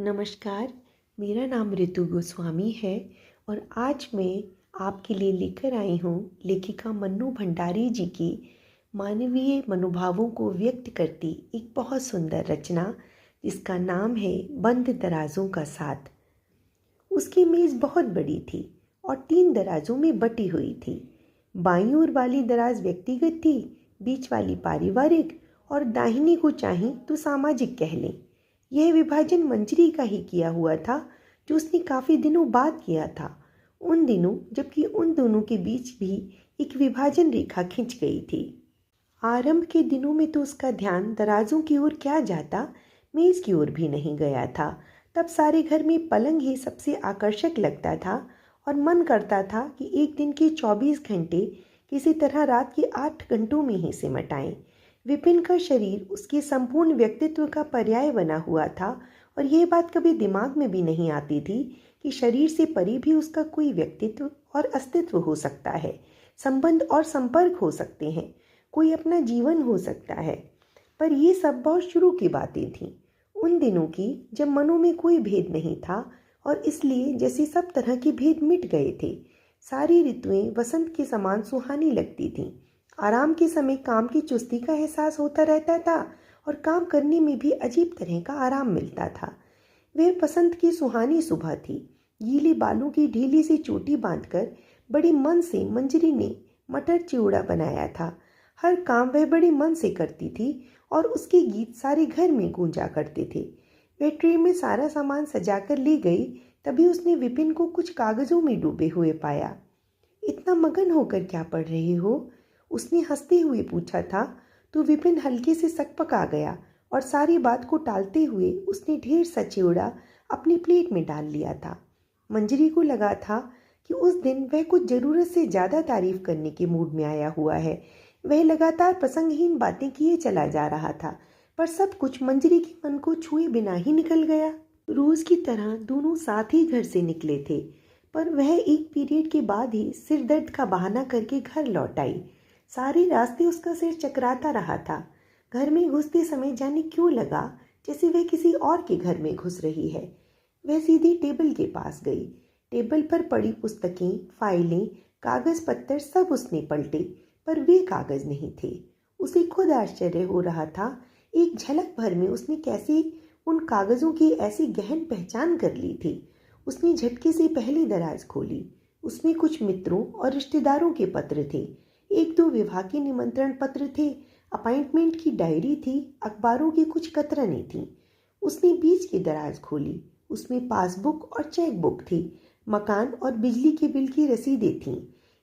नमस्कार, मेरा नाम ऋतु गोस्वामी है और आज मैं आपके लिए लेकर आई हूँ लेखिका मन्नू भंडारी जी की मानवीय मनोभावों को व्यक्त करती एक बहुत सुंदर रचना जिसका नाम है बंद दराजों का साथ। उसकी मेज़ बहुत बड़ी थी और 3 दराजों में बटी हुई थी। बाईं ओर वाली दराज व्यक्तिगत थी, बीच वाली पारिवारिक और दाहिनी को चाहें तो सामाजिक कह लें। यह विभाजन मंजरी का ही किया हुआ था जो उसने काफ़ी दिनों बाद किया था, उन दिनों जबकि उन दोनों के बीच भी एक विभाजन रेखा खिंच गई थी। आरंभ के दिनों में तो उसका ध्यान दराजों की ओर क्या जाता, मेज़ की ओर भी नहीं गया था। तब सारे घर में पलंग ही सबसे आकर्षक लगता था और मन करता था कि एक दिन के 24 घंटे किसी तरह रात के 8 घंटों में ही सिमट आएं। विपिन का शरीर उसके संपूर्ण व्यक्तित्व का पर्याय बना हुआ था और यह बात कभी दिमाग में भी नहीं आती थी कि शरीर से परे भी उसका कोई व्यक्तित्व और अस्तित्व हो सकता है, संबंध और संपर्क हो सकते हैं, कोई अपना जीवन हो सकता है। पर ये सब बहुत शुरू की बातें थीं, उन दिनों की जब मनों में कोई भेद नहीं था और इसलिए जैसे सब तरह के भेद मिट गए थे। सारी ऋतुएं वसंत के समान सुहानी लगती थीं। आराम के समय काम की चुस्ती का एहसास होता रहता था और काम करने में भी अजीब तरह का आराम मिलता था। वह बसंत की सुहानी सुबह थी। गीले बालों की ढीली सी चोटी बांधकर बड़ी मन से मंजरी ने मटर चिवड़ा बनाया था। हर काम वह बड़े मन से करती थी और उसके गीत सारे घर में गूंजा करते थे। वह ट्रे में सारा सामान सजाकर ले गई, तभी उसने विपिन को कुछ कागजों में डूबे हुए पाया। इतना मगन होकर क्या पढ़ रहे हो? उसने हंसते हुए पूछा था तो विपिन हल्के से सकपका गया और सारी बात को टालते हुए उसने ढेर सा चिवड़ा अपनी प्लेट में डाल लिया था। मंजरी को लगा था कि उस दिन वह कुछ ज़रूरत से ज़्यादा तारीफ करने के मूड में आया हुआ है। वह लगातार प्रसंगहीन बातें किए चला जा रहा था, पर सब कुछ मंजरी के मन को छुए बिना ही निकल गया। रोज़ की तरह दोनों साथ ही घर से निकले थे, पर वह एक पीरियड के बाद ही सिर दर्द का बहाना करके घर लौट आई। सारे रास्ते उसका सिर चकराता रहा था। घर में घुसते समय जाने क्यों लगा जैसे वह किसी और के घर में घुस रही है। वह सीधी टेबल के पास गई। टेबल पर पड़ी पुस्तकें, फाइलें, कागज पत्तर सब उसने पलटे, पर वे कागज नहीं थे। उसे खुद आश्चर्य हो रहा था। एक झलक भर में उसने कैसे उन कागजों की ऐसी गहन पहचान कर ली थी। उसने झटके से पहली दराज खोली। उसमें कुछ मित्रों और रिश्तेदारों के पत्र थे। 1-2 विवाह के निमंत्रण पत्र थे, अपॉइंटमेंट की डायरी थी, अखबारों की कुछ कतरनें थीं। उसने बीच की दराज खोली। उसमें पासबुक और चेक बुक थी, मकान और बिजली के बिल की रसीदें थीं।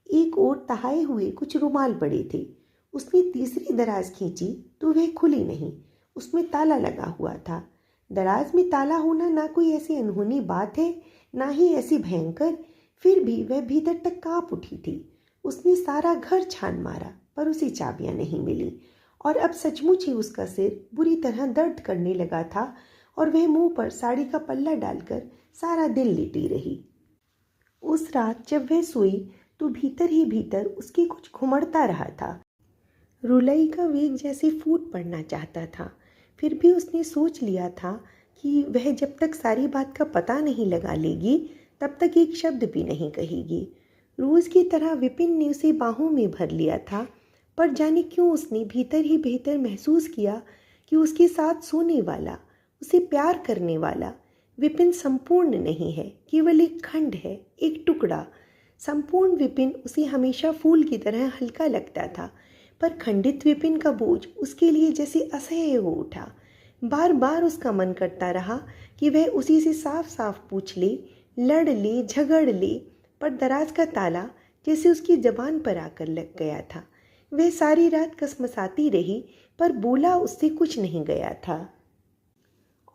एक ओर तहाए हुए कुछ रुमाल पड़े थे। उसने तीसरी दराज खींची तो वह खुली नहीं, उसमें ताला लगा हुआ था। दराज में ताला होना ना कोई ऐसी अनहोनी बात है, ना ही ऐसी भयंकर, फिर भी वह भीतर तक कांप उठी थी। उसने सारा घर छान मारा, पर उसे चाबियां नहीं मिली और अब सचमुच ही उसका सिर बुरी तरह दर्द करने लगा था और वह मुंह पर साड़ी का पल्ला डालकर सारा दिन लेटी रही। उस रात जब वह सोई तो भीतर ही भीतर उसके कुछ घुमड़ता रहा था। रुलाई का वेग जैसे फूट पड़ना चाहता था। फिर भी उसने सोच लिया था कि वह जब तक सारी बात का पता नहीं लगा लेगी तब तक एक शब्द भी नहीं कहेगी। रोज़ की तरह विपिन ने उसे बाहों में भर लिया था, पर जाने क्यों उसने भीतर ही भीतर महसूस किया कि उसके साथ सोने वाला, उसे प्यार करने वाला विपिन संपूर्ण नहीं है, केवल एक खंड है, एक टुकड़ा। संपूर्ण विपिन उसे हमेशा फूल की तरह हल्का लगता था, पर खंडित विपिन का बोझ उसके लिए जैसे असह्य हो उठा। बार बार उसका मन करता रहा कि वह उसी से साफ साफ पूछ ले, लड़ ले, झगड़ ले, पर दराज का ताला जैसे उसकी जबान पर आकर लग गया था। वह सारी रात कसमसाती रही, पर बोला उससे कुछ नहीं गया था।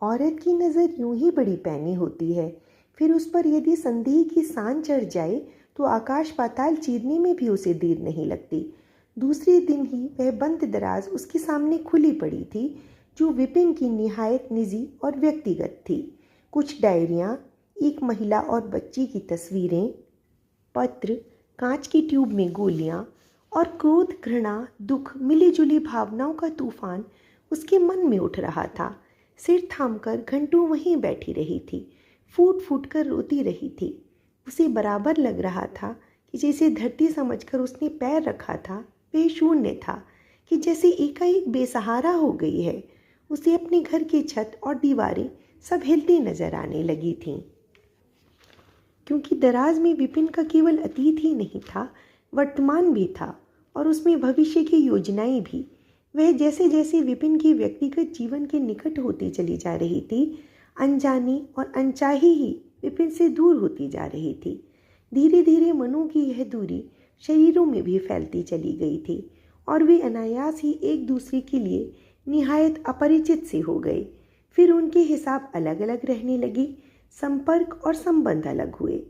औरत की नज़र यूं ही बड़ी पैनी होती है, फिर उस पर यदि संदेह की सान चढ़ जाए तो आकाश पाताल चीरने में भी उसे देर नहीं लगती। दूसरे दिन ही वह बंद दराज उसके सामने खुली पड़ी थी, जो विपिन की निहायत निजी और व्यक्तिगत थी। कुछ डायरियाँ, एक महिला और बच्ची की तस्वीरें, पत्र, कांच की ट्यूब में गोलियां और क्रोध, घृणा, दुख, मिली जुली भावनाओं का तूफान उसके मन में उठ रहा था। सिर थामकर घंटों वहीं बैठी रही थी, फूट फूट कर रोती रही थी। उसे बराबर लग रहा था कि जैसे धरती समझकर उसने पैर रखा था वह शून्य था, कि जैसे एकाएक बेसहारा हो गई है। उसे अपने घर की छत और दीवारें सब हिलती नजर आने लगी थीं, क्योंकि दराज में विपिन का केवल अतीत ही नहीं था, वर्तमान भी था और उसमें भविष्य की योजनाएं भी। वह जैसे जैसे विपिन की व्यक्तिगत जीवन के निकट होती चली जा रही थी, अनजानी और अनचाही ही विपिन से दूर होती जा रही थी। धीरे धीरे मनों की यह दूरी शरीरों में भी फैलती चली गई थी और वे अनायास ही एक दूसरे के लिए निहायत अपरिचित से हो गए। फिर उनके हिसाब अलग अलग रहने लगे, संपर्क और संबंध अलग हुए।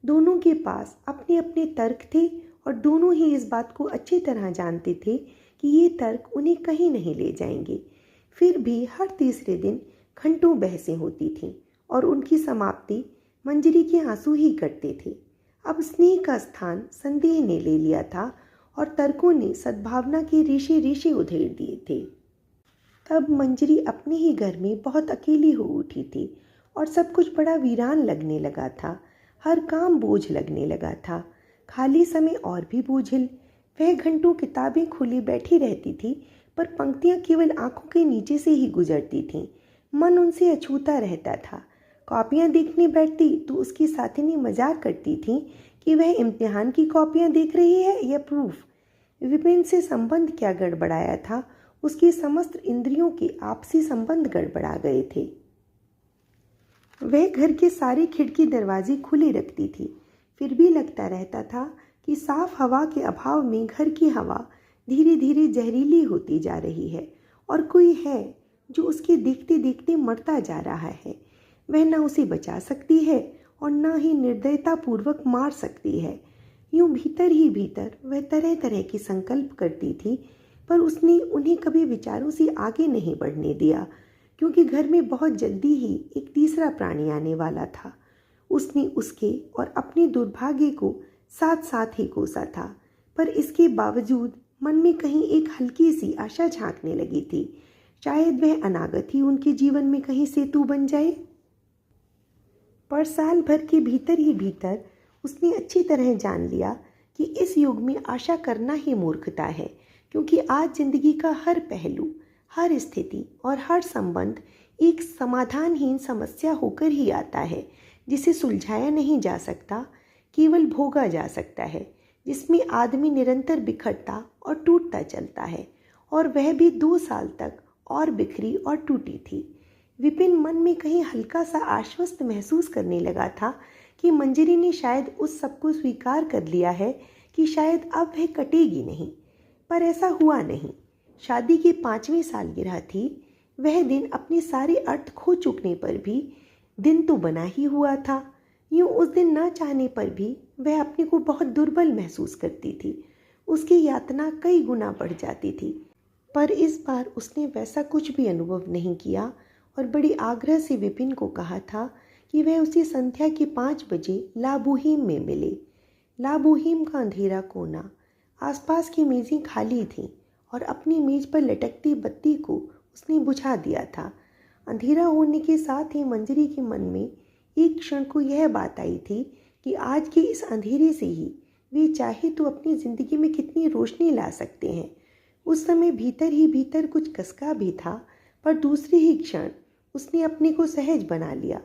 दोनों के पास अपने अपने तर्क थे और दोनों ही इस बात को अच्छी तरह जानते थे कि ये तर्क उन्हें कहीं नहीं ले जाएंगे। फिर भी हर तीसरे दिन घंटों बहसें होती थीं और उनकी समाप्ति मंजरी के आंसू ही करते थे। अब स्नेह का स्थान संदेह ने ले लिया था और तर्कों ने सद्भावना के रेशे रेशे उधेड़ दिए थे। तब मंजरी अपने ही घर में बहुत अकेली हो उठी थी और सब कुछ बड़ा वीरान लगने लगा था। हर काम बोझ लगने लगा था, खाली समय और भी बोझिल। वह घंटों किताबें खोली बैठी रहती थी, पर पंक्तियां केवल आंखों के नीचे से ही गुजरती थीं। मन उनसे अछूता रहता था। कॉपियां देखने बैठती तो उसकी साथिनी मजाक करती थी कि वह इम्तिहान की कॉपियां देख रही है या प्रूफ। विपिन से संबंध क्या गड़बड़ाया था, उसकी समस्त इंद्रियों के आपसी संबंध गड़बड़ा गए थे। वह घर के सारे खिड़की दरवाजे खुले रखती थी, फिर भी लगता रहता था कि साफ हवा के अभाव में घर की हवा धीरे धीरे जहरीली होती जा रही है और कोई है जो उसके देखते देखते मरता जा रहा है। वह न उसे बचा सकती है और न ही निर्दयतापूर्वक मार सकती है। यूं भीतर ही भीतर वह तरह तरह के संकल्प करती थी, पर उसने उन्हें कभी विचारों से आगे नहीं बढ़ने दिया, क्योंकि घर में बहुत जल्दी ही एक तीसरा प्राणी आने वाला था। उसने उसके और अपने दुर्भाग्य को साथ साथ ही कोसा था, पर इसके बावजूद मन में कहीं एक हल्की सी आशा झांकने लगी थी। शायद वह अनागत ही उनके जीवन में कहीं सेतु बन जाए। पर साल भर के भीतर ही भीतर उसने अच्छी तरह जान लिया कि इस युग में आशा करना ही मूर्खता है, क्योंकि आज जिंदगी का हर पहलू, हर स्थिति और हर संबंध एक समाधानहीन समस्या होकर ही आता है, जिसे सुलझाया नहीं जा सकता, केवल भोगा जा सकता है, जिसमें आदमी निरंतर बिखरता और टूटता चलता है। और वह भी 2 साल तक और बिखरी और टूटी थी। विपिन मन में कहीं हल्का सा आश्वस्त महसूस करने लगा था कि मंजरी ने शायद उस सब को स्वीकार कर लिया है कि शायद अब वह कटेगी नहीं। पर ऐसा हुआ नहीं। शादी की 5वीं सालगिरह थी। वह दिन अपने सारे अर्थ खो चुकने पर भी दिन तो बना ही हुआ था। यूं उस दिन ना चाहने पर भी वह अपने को बहुत दुर्बल महसूस करती थी। उसकी यातना कई गुना बढ़ जाती थी, पर इस बार उसने वैसा कुछ भी अनुभव नहीं किया और बड़ी आग्रह से विपिन को कहा था कि वह उसे संध्या के 5 बजे ला बोहीम में मिले। ला बोहीम का अंधेरा कोना, आसपास की मेज़ें खाली थीं और अपनी मेज पर लटकती बत्ती को उसने बुझा दिया था। अंधेरा होने के साथ ही मंजरी के मन में एक क्षण को यह बात आई थी कि आज के इस अंधेरे से ही वे चाहे तो अपनी ज़िंदगी में कितनी रोशनी ला सकते हैं। उस समय भीतर ही भीतर कुछ कसका भी था, पर दूसरे ही क्षण उसने अपने को सहज बना लिया,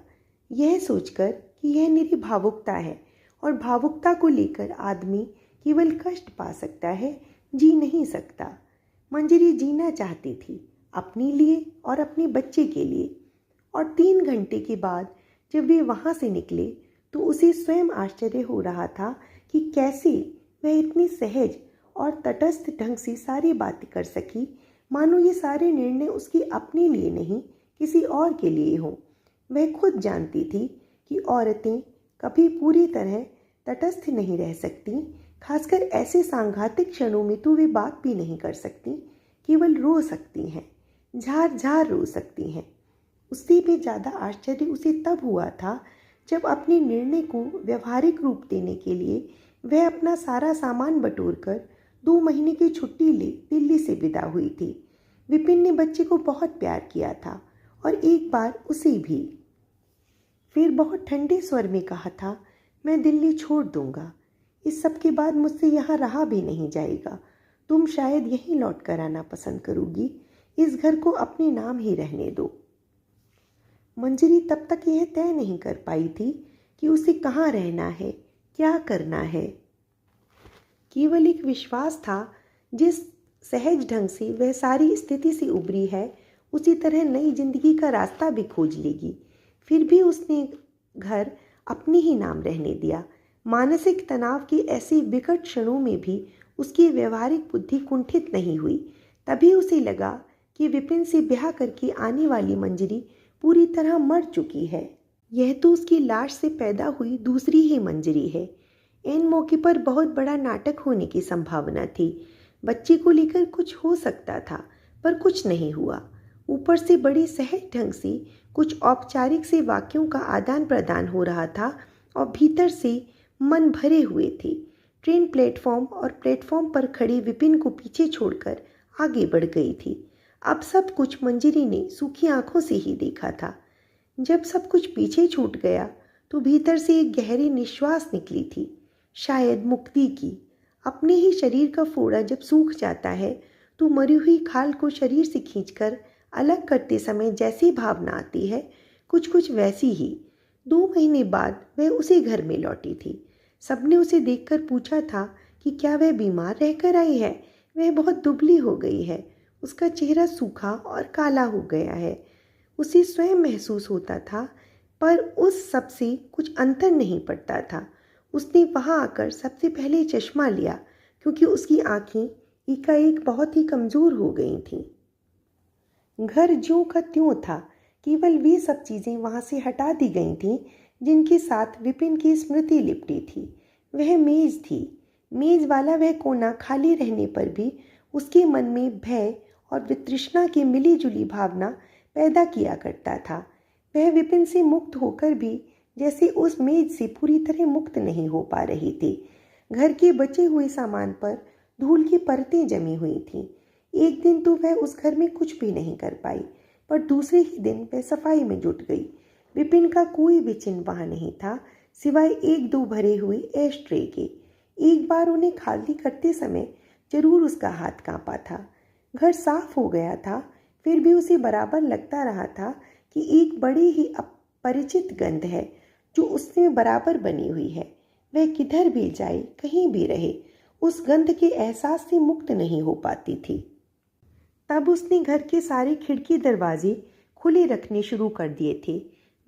यह सोचकर कि यह निरी भावुकता है और भावुकता को लेकर आदमी केवल कष्ट पा सकता है, जी नहीं सकता। मंजरी जीना चाहती थी, अपने लिए और अपने बच्चे के लिए। और 3 घंटे के बाद जब वे वहाँ से निकले तो उसे स्वयं आश्चर्य हो रहा था कि कैसे वह इतनी सहज और तटस्थ ढंग से सारी बातें कर सकी, मानो ये सारे निर्णय उसके अपने लिए नहीं, किसी और के लिए हों। वह खुद जानती थी कि औरतें कभी पूरी तरह तटस्थ नहीं रह सकती, खासकर ऐसे सांघातिक क्षणों में तो वे बात भी नहीं कर सकती, केवल रो सकती हैं, झार झार रो सकती हैं। उससे भी ज़्यादा आश्चर्य उसे तब हुआ था जब अपने निर्णय को व्यवहारिक रूप देने के लिए वह अपना सारा सामान बटोरकर 2 महीने की छुट्टी ले दिल्ली से विदा हुई थी। विपिन ने बच्चे को बहुत प्यार किया था और एक बार उसे भी। फिर बहुत ठंडे स्वर में कहा था, मैं दिल्ली छोड़ दूंगा। इस सब के बाद मुझसे यहाँ रहा भी नहीं जाएगा। तुम शायद यहीं लौट कर आना पसंद करोगी। इस घर को अपने नाम ही रहने दो। मंजरी तब तक यह तय नहीं कर पाई थी कि उसे कहाँ रहना है, क्या करना है। केवल एक विश्वास था, जिस सहज ढंग से वह सारी स्थिति से उबरी है, उसी तरह नई जिंदगी का रास्ता भी खोज लेगी। फिर भी उसने घर अपने ही नाम रहने दिया। मानसिक तनाव के ऐसे विकट क्षणों में भी उसकी व्यवहारिक बुद्धि कुंठित नहीं हुई। तभी उसे लगा कि विपिन से ब्याह करके आने वाली मंजरी पूरी तरह मर चुकी है। यह तो उसकी लाश से पैदा हुई दूसरी ही मंजरी है। इन मौके पर बहुत बड़ा नाटक होने की संभावना थी। बच्चे को लेकर कुछ हो सकता था, पर कुछ नहीं हुआ। ऊपर से बड़ी सहज ढंग से कुछ औपचारिक से वाक्यों का आदान प्रदान हो रहा था और भीतर से मन भरे हुए थे। ट्रेन प्लेटफॉर्म और प्लेटफॉर्म पर खड़े विपिन को पीछे छोड़कर आगे बढ़ गई थी। अब सब कुछ मंजरी ने सूखी आंखों से ही देखा था। जब सब कुछ पीछे छूट गया तो भीतर से एक गहरी निश्वास निकली थी, शायद मुक्ति की। अपने ही शरीर का फोड़ा जब सूख जाता है तो मरी हुई खाल को शरीर से खींचकर अलग करते समय जैसी भावना आती है, कुछ कुछ वैसी ही। 2 महीने बाद वह उसी घर में लौटी थी। सबने उसे देखकर पूछा था कि क्या वह बीमार रहकर आई है। वह बहुत दुबली हो गई है, उसका चेहरा सूखा और काला हो गया है। उसे स्वयं महसूस होता था, पर उस सब से कुछ अंतर नहीं पड़ता था। उसने वहां आकर सबसे पहले चश्मा लिया, क्योंकि उसकी आंखें एकाएक बहुत ही कमजोर हो गई थीं। घर ज्यों का त्यों था, केवल वे सब चीजें वहां से हटा दी गई थीं जिनके साथ विपिन की स्मृति लिपटी थी। वह मेज थी। मेज वाला वह कोना खाली रहने पर भी उसके मन में भय और वितृष्णा की मिलीजुली भावना पैदा किया करता था। वह विपिन से मुक्त होकर भी जैसे उस मेज से पूरी तरह मुक्त नहीं हो पा रही थी। घर के बचे हुए सामान पर धूल की परतें जमी हुई थीं। एक दिन तो वह उस घर में कुछ भी नहीं कर पाई, पर दूसरे ही दिन वह सफाई में जुट गई। विपिन का कोई भी चिन्ह वहां नहीं था, सिवाय 1-2 भरे हुए एश ट्रे के। एक बार उन्हें खाली करते समय जरूर उसका हाथ कांपा था। घर साफ हो गया था, फिर भी उसे बराबर लगता रहा था कि एक बड़ी ही अपरिचित गंध है जो उसमें बराबर बनी हुई है। वह किधर भी जाए, कहीं भी रहे, उस गंध के एहसास से मुक्त नहीं हो पाती थी। तब उसने घर के सारे खिड़की दरवाजे खुले रखने शुरू कर दिए थे,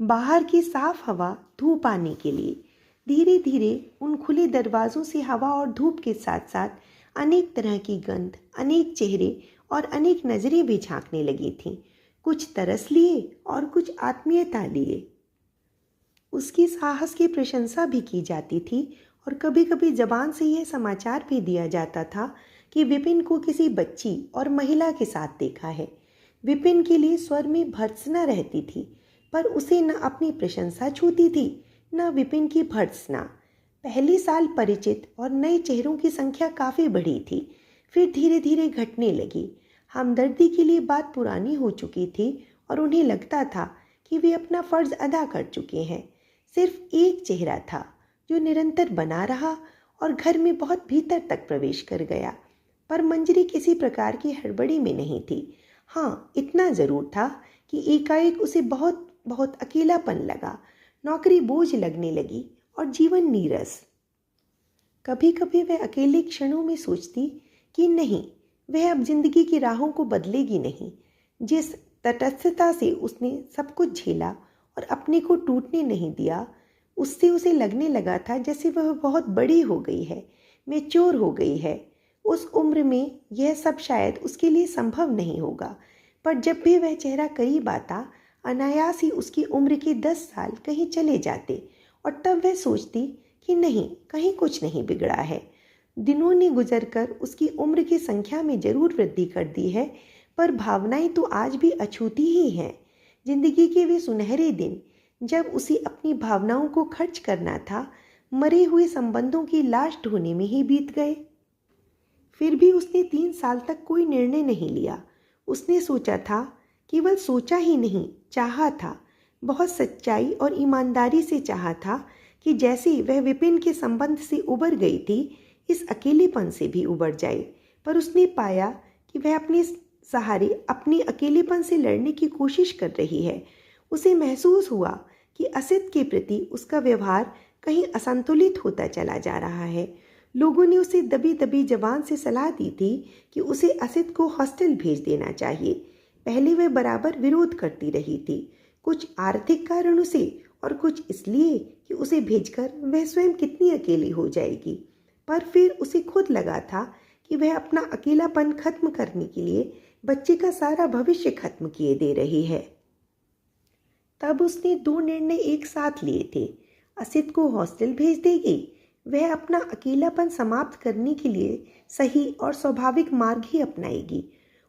बाहर की साफ हवा, धूप आने के लिए। धीरे धीरे उन खुले दरवाजों से हवा और धूप के साथ साथ अनेक तरह की गंध, अनेक चेहरे और अनेक नजरें भी झांकने लगी थीं। कुछ तरस लिए और कुछ आत्मीयता लिए। उसकी साहस की प्रशंसा भी की जाती थी और कभी कभी जबान से यह समाचार भी दिया जाता था कि विपिन को किसी बच्ची और महिला के साथ देखा है। विपिन के लिए स्वर में भर्त्सना रहती थी, पर उसे न अपनी प्रशंसा छूती थी, न विपिन की भर्त्सना। पहले साल परिचित और नए चेहरों की संख्या काफ़ी बढ़ी थी, फिर धीरे धीरे घटने लगी। हमदर्दी के लिए बात पुरानी हो चुकी थी और उन्हें लगता था कि वे अपना फर्ज अदा कर चुके हैं। सिर्फ एक चेहरा था जो निरंतर बना रहा और घर में बहुत भीतर तक प्रवेश कर गया। पर मंजरी किसी प्रकार की हड़बड़ी में नहीं थी। हाँ, इतना ज़रूर था कि एकाएक उसे बहुत बहुत अकेलापन लगा। नौकरी बोझ लगने लगी और जीवन नीरस। कभी कभी वह अकेले क्षणों में सोचती कि नहीं, वह अब जिंदगी की राहों को बदलेगी नहीं। जिस तटस्थता से उसने सब कुछ झेला और अपने को टूटने नहीं दिया, उससे उसे लगने लगा था जैसे वह बहुत बड़ी हो गई है, मैच्योर हो गई है। उस उम्र में यह सब शायद उसके लिए संभव नहीं होगा, पर जब भी वह चेहरा करीब आता, अनायास ही उसकी उम्र के 10 साल कहीं चले जाते और तब वह सोचती कि नहीं, कहीं कुछ नहीं बिगड़ा है। दिनों ने गुजरकर उसकी उम्र की संख्या में जरूर वृद्धि कर दी है, पर भावनाएं तो आज भी अछूती ही हैं। जिंदगी के वे सुनहरे दिन जब उसे अपनी भावनाओं को खर्च करना था, मरे हुए संबंधों की लाश ढोने में ही बीत गए। फिर भी उसने 3 साल तक कोई निर्णय नहीं लिया। उसने सोचा था केवल सोचा ही नहीं, चाहा था। बहुत सच्चाई और ईमानदारी से चाहा था कि जैसे वह विपिन के संबंध से उबर गई थी, इस अकेलेपन से भी उबर जाए। पर उसने पाया कि वह अपने सहारे अपने अकेलेपन से लड़ने की कोशिश कर रही है। उसे महसूस हुआ कि असित के प्रति उसका व्यवहार कहीं असंतुलित होता चला जा रहा है। लोगों ने उसे दबी दबी जबान से सलाह दी थी कि उसे असित को हॉस्टल भेज देना चाहिए। पहले वह बराबर विरोध करती रही थी, कुछ आर्थिक कारणों से और कुछ इसलिए कि उसे भेजकर वह स्वयं कितनी अकेली हो जाएगी। पर फिर उसे खुद लगा था कि वह अपना अकेलापन खत्म करने के लिए बच्चे का सारा भविष्य खत्म किए दे रही है। तब उसने 2 निर्णय एक साथ लिए थे। असित को हॉस्टल भेज देगी, वह अपना अकेलापन समाप्त करने के लिए सही और स्वाभाविक मार्ग ही अपनाएगी।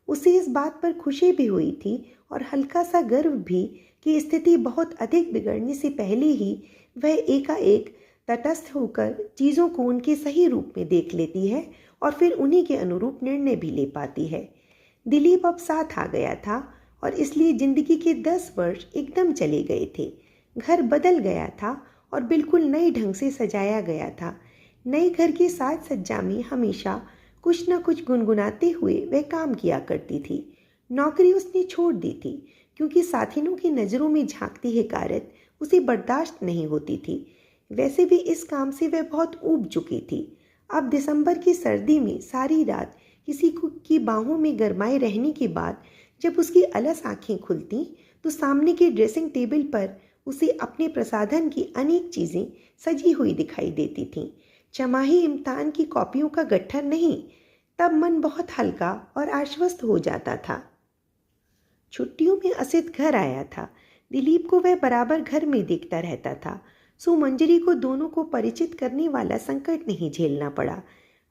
उसे इस बात पर खुशी भी हुई थी और हल्का सा गर्व भी कि स्थिति बहुत अधिक बिगड़ने से पहले ही वह एकाएक तटस्थ होकर चीज़ों को उनके सही रूप में देख लेती है और फिर उन्हीं के अनुरूप निर्णय भी ले पाती है। दिलीप अब साथ आ गया था और इसलिए जिंदगी के 10 वर्ष एकदम चले गए थे। घर बदल गया था और बिल्कुल नए ढंग से सजाया गया था। नए घर की साज सज्जा में हमेशा कुछ न कुछ गुनगुनाते हुए वह काम किया करती थी। नौकरी उसने छोड़ दी थी क्योंकि साथिनों की नज़रों में झांकती हकारत उसे बर्दाश्त नहीं होती थी। वैसे भी इस काम से वह बहुत ऊब चुकी थी। अब दिसंबर की सर्दी में सारी रात किसी की बाहों में गरमाए रहने के बाद जब उसकी अलस आंखें खुलती तो सामने के ड्रेसिंग टेबल पर उसे अपने प्रसाधन की अनेक चीज़ें सजी हुई दिखाई देती थीं। छमाही इम्तिहान की कॉपियों का गट्ठर नहीं। तब मन बहुत हल्का और आश्वस्त हो जाता था। छुट्टियों में असित घर आया था। दिलीप को वह बराबर घर में देखता रहता था, सो मंजरी को दोनों को परिचित करने वाला संकट नहीं झेलना पड़ा।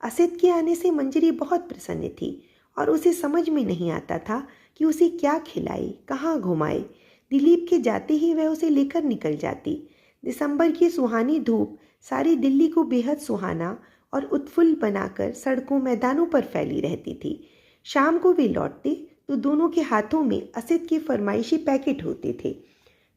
असित के आने से मंजरी बहुत प्रसन्न थी और उसे समझ में नहीं आता था कि उसे क्या खिलाए, कहाँ घुमाए। दिलीप के जाते ही वह उसे लेकर निकल जाती। दिसंबर की सुहानी धूप सारी दिल्ली को बेहद सुहाना और उत्फुल्ल बनाकर सड़कों मैदानों पर फैली रहती थी। शाम को वे लौटते तो दोनों के हाथों में असित के फरमाइशी पैकेट होते थे।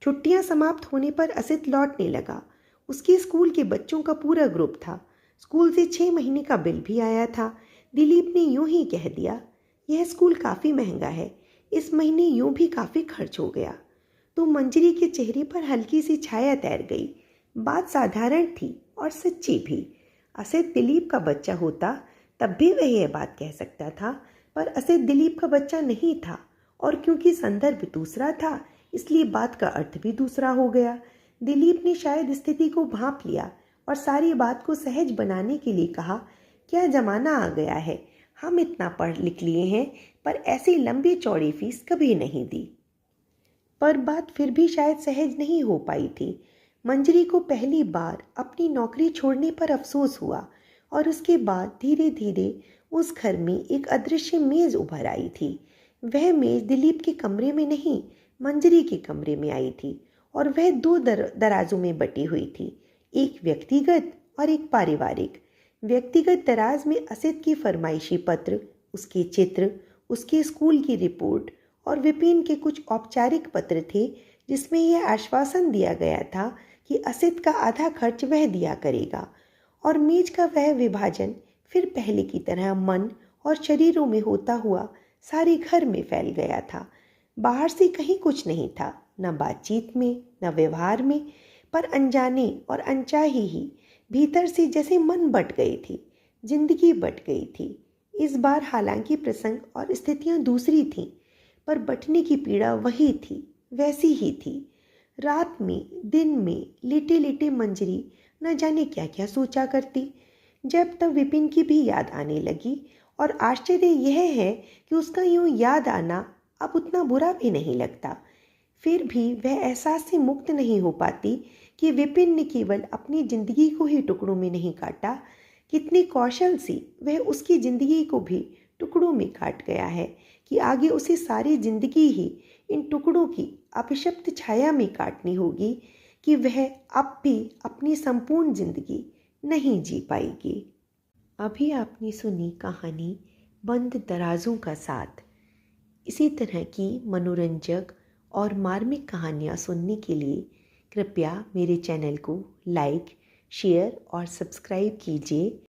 छुट्टियां समाप्त होने पर असित लौटने लगा। उसके स्कूल के बच्चों का पूरा ग्रुप था। स्कूल से 6 महीने का बिल भी आया था। दिलीप ने यूं ही कह दिया, यह स्कूल काफ़ी महंगा है, इस महीने यूं भी काफ़ी खर्च हो गया। तो मंजरी के चेहरे पर हल्की सी छाया तैर गई। बात साधारण थी और सच्ची भी। असित दिलीप का बच्चा होता तब भी वह यह बात कह सकता था, पर असित दिलीप का बच्चा नहीं था और क्योंकि संदर्भ दूसरा था इसलिए बात का अर्थ भी दूसरा हो गया। दिलीप ने शायद स्थिति को भांप लिया और सारी बात को सहज बनाने के लिए कहा, क्या जमाना आ गया है, हम इतना पढ़ लिख लिए हैं पर ऐसी लंबी चौड़ी फीस कभी नहीं दी। पर बात फिर भी शायद सहज नहीं हो पाई थी। मंजरी को पहली बार अपनी नौकरी छोड़ने पर अफसोस हुआ और उसके बाद धीरे धीरे उस घर में एक अदृश्य मेज उभर आई थी। वह मेज दिलीप के कमरे में नहीं, मंजरी के कमरे में आई थी और वह 2 दराजों में बटी हुई थी, एक व्यक्तिगत और एक पारिवारिक। व्यक्तिगत दराज में असित की फरमाइशी पत्र, उसके चित्र, उसके स्कूल की रिपोर्ट और विपिन के कुछ औपचारिक पत्र थे जिसमें यह आश्वासन दिया गया था कि असित का आधा खर्च वह दिया करेगा। और मेज का वह विभाजन फिर पहले की तरह मन और शरीरों में होता हुआ सारे घर में फैल गया था। बाहर से कहीं कुछ नहीं था, न बातचीत में न व्यवहार में, पर अनजाने और अनचाही ही भीतर से जैसे मन बट गई थी, जिंदगी बट गई थी। इस बार हालांकि प्रसंग और स्थितियां दूसरी थीं, पर बटने की पीड़ा वही थी, वैसी ही थी। रात में दिन में लेटे लेटे मंजरी न जाने क्या क्या सोचा करती। जब तब विपिन की भी याद आने लगी और आश्चर्य यह है कि उसका यूं याद आना अब उतना बुरा भी नहीं लगता। फिर भी वह एहसास से मुक्त नहीं हो पाती कि विपिन ने केवल अपनी जिंदगी को ही टुकड़ों में नहीं काटा, कितने कौशल से वह उसकी जिंदगी को भी टुकड़ों में काट गया है कि आगे उसे सारी जिंदगी ही इन टुकड़ों की अभिशप्त छाया में काटनी होगी कि वह अब भी अपनी संपूर्ण जिंदगी नहीं जी पाएगी। अभी आपने सुनी कहानी बंद दराजों का साथ। इसी तरह की मनोरंजक और मार्मिक कहानियाँ सुनने के लिए कृपया मेरे चैनल को लाइक, शेयर और सब्सक्राइब कीजिए।